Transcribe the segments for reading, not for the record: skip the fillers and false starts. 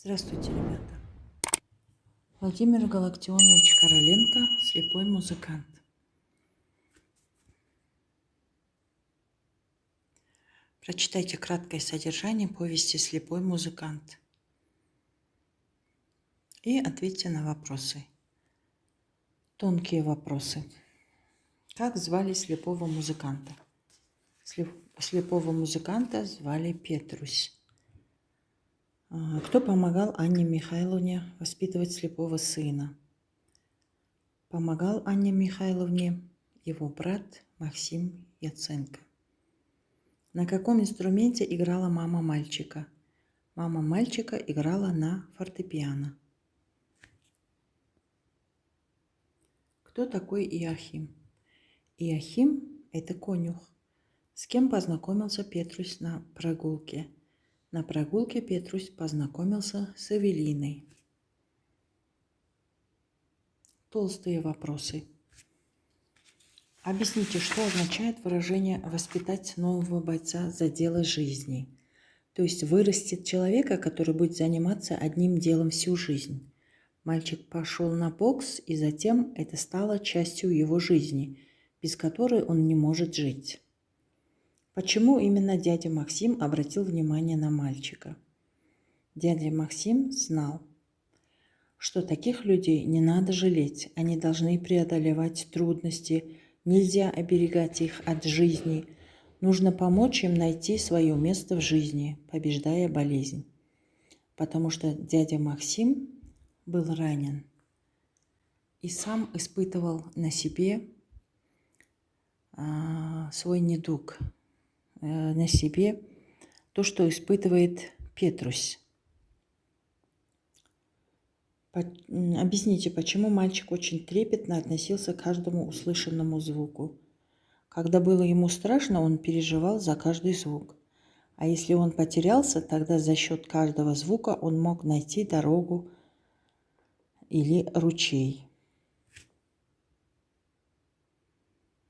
Здравствуйте, ребята. Владимир Галактионович Короленко, слепой музыкант. Прочитайте краткое содержание повести «Слепой музыкант» и ответьте на вопросы. Тонкие вопросы. Как звали слепого музыканта? Слепого музыканта звали Петрусь. Кто помогал Анне Михайловне воспитывать слепого сына? Помогал Анне Михайловне его брат Максим Яценко. На каком инструменте играла мама мальчика? Мама мальчика играла на фортепиано. Кто такой Иоахим? Иоахим – это конюх. С кем познакомился Петрусь на прогулке? На прогулке Петрусь познакомился с Эвелиной. Толстые вопросы. Объясните, что означает выражение «воспитать нового бойца за дело жизни». То есть вырастет человека, который будет заниматься одним делом всю жизнь. Мальчик пошел на бокс, и затем это стало частью его жизни, без которой он не может жить. Почему именно дядя Максим обратил внимание на мальчика? Дядя Максим знал, что таких людей не надо жалеть, они должны преодолевать трудности, нельзя оберегать их от жизни. Нужно помочь им найти свое место в жизни, побеждая болезнь. Потому что дядя Максим был ранен и сам испытывал на себе свой недуг, на себе то, что испытывает Петрусь. Объясните, почему мальчик очень трепетно относился к каждому услышанному звуку. Когда было ему страшно, он переживал за каждый звук. А если он потерялся, тогда за счет каждого звука он мог найти дорогу или ручей.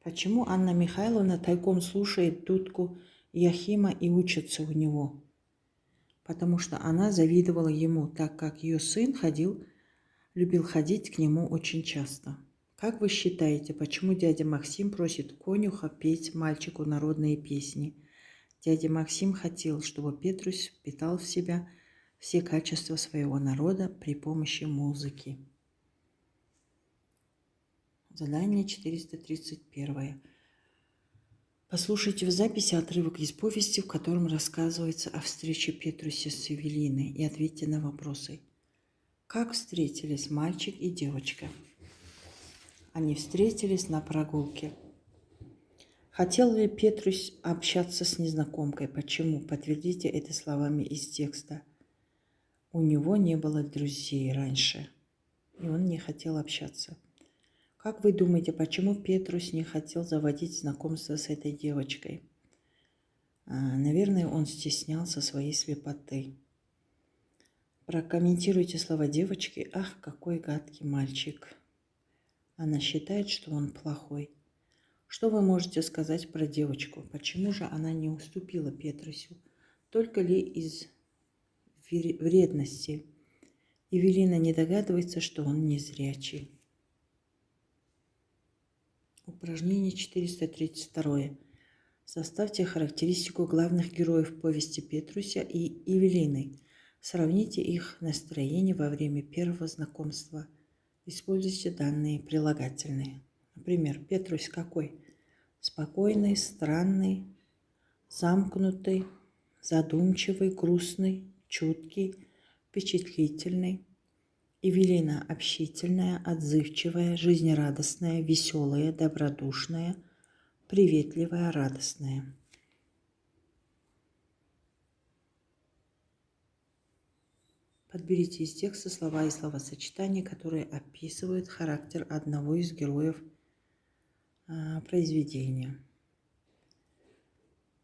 Почему Анна Михайловна тайком слушает дудку Иоахима и учится у него? Потому что она завидовала ему, так как ее сын любил ходить к нему очень часто. Как вы считаете, почему дядя Максим просит конюха петь мальчику народные песни? Дядя Максим хотел, чтобы Петрусь впитал в себя все качества своего народа при помощи музыки. Задание 431. Послушайте в записи отрывок из повести, в котором рассказывается о встрече Петруся с Эвелиной, и ответьте на вопросы. Как встретились мальчик и девочка? Они встретились на прогулке. Хотел ли Петрусь общаться с незнакомкой? Почему? Подтвердите это словами из текста. У него не было друзей раньше, и он не хотел общаться. Как вы думаете, почему Петрусь не хотел заводить знакомство с этой девочкой? Наверное, он стеснялся своей слепоты. Прокомментируйте слова девочки. Ах, какой гадкий мальчик. Она считает, что он плохой. Что вы можете сказать про девочку? Почему же она не уступила Петрусю? Только ли из вредности? Эвелина не догадывается, что он незрячий. Упражнение 432. Составьте характеристику главных героев повести Петруся и Эвелины. Сравните их настроение во время первого знакомства. Используйте данные прилагательные. Например, Петрусь какой? Спокойный, странный, замкнутый, задумчивый, грустный, чуткий, впечатлительный. Эвелина общительная, отзывчивая, жизнерадостная, веселая, добродушная, приветливая, радостная. Подберите из текста слова и словосочетания, которые описывают характер одного из героев произведения.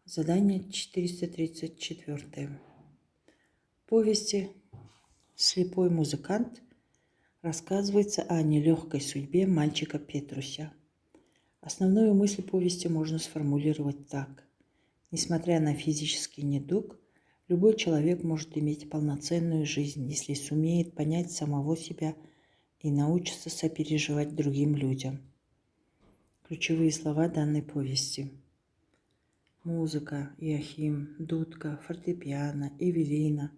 Задание 434. В повести «Слепой музыкант» рассказывается о нелегкой судьбе мальчика Петруся. Основную мысль повести можно сформулировать так. Несмотря на физический недуг, Любой человек может иметь полноценную жизнь, если сумеет понять самого себя и научится сопереживать другим людям. Ключевые слова данной повести. Музыка, Иоахим, дудка, фортепиано, Эвелина.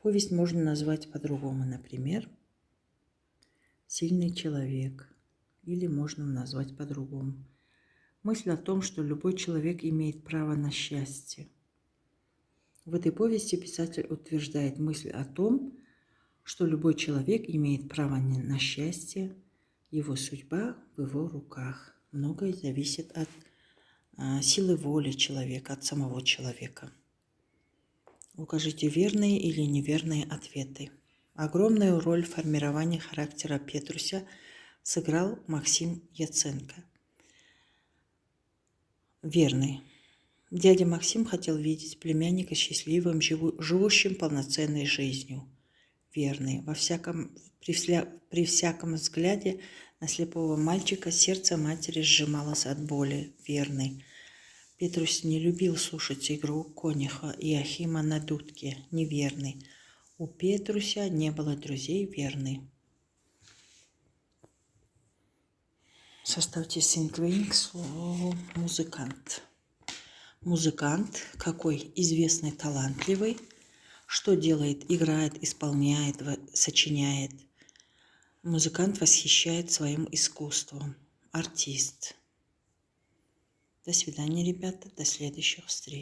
Повесть можно назвать по-другому, например, «Сильный человек», или можно назвать по-другому. Мысль о том, что любой человек имеет право на счастье. В этой повести писатель утверждает мысль о том, что любой человек имеет право на счастье, его судьба в его руках. Многое зависит от силы воли человека, от самого человека. Укажите верные или неверные ответы. Огромную роль в формировании характера Петруся сыграл Максим Яценко. Верный. Дядя Максим хотел видеть племянника счастливым, живущим полноценной жизнью. Верный. При всяком взгляде на слепого мальчика сердце матери сжималось от боли. Верный. Петрусь не любил слушать игру конюха Иоахима на дудке. Неверный. У Петруся не было друзей. Верный. Составьте синклейн к слову музыкант. Музыкант, какой известный, талантливый, что делает, играет, исполняет, сочиняет. Музыкант восхищает своим искусством. Артист. До свидания, ребята, до следующих встреч.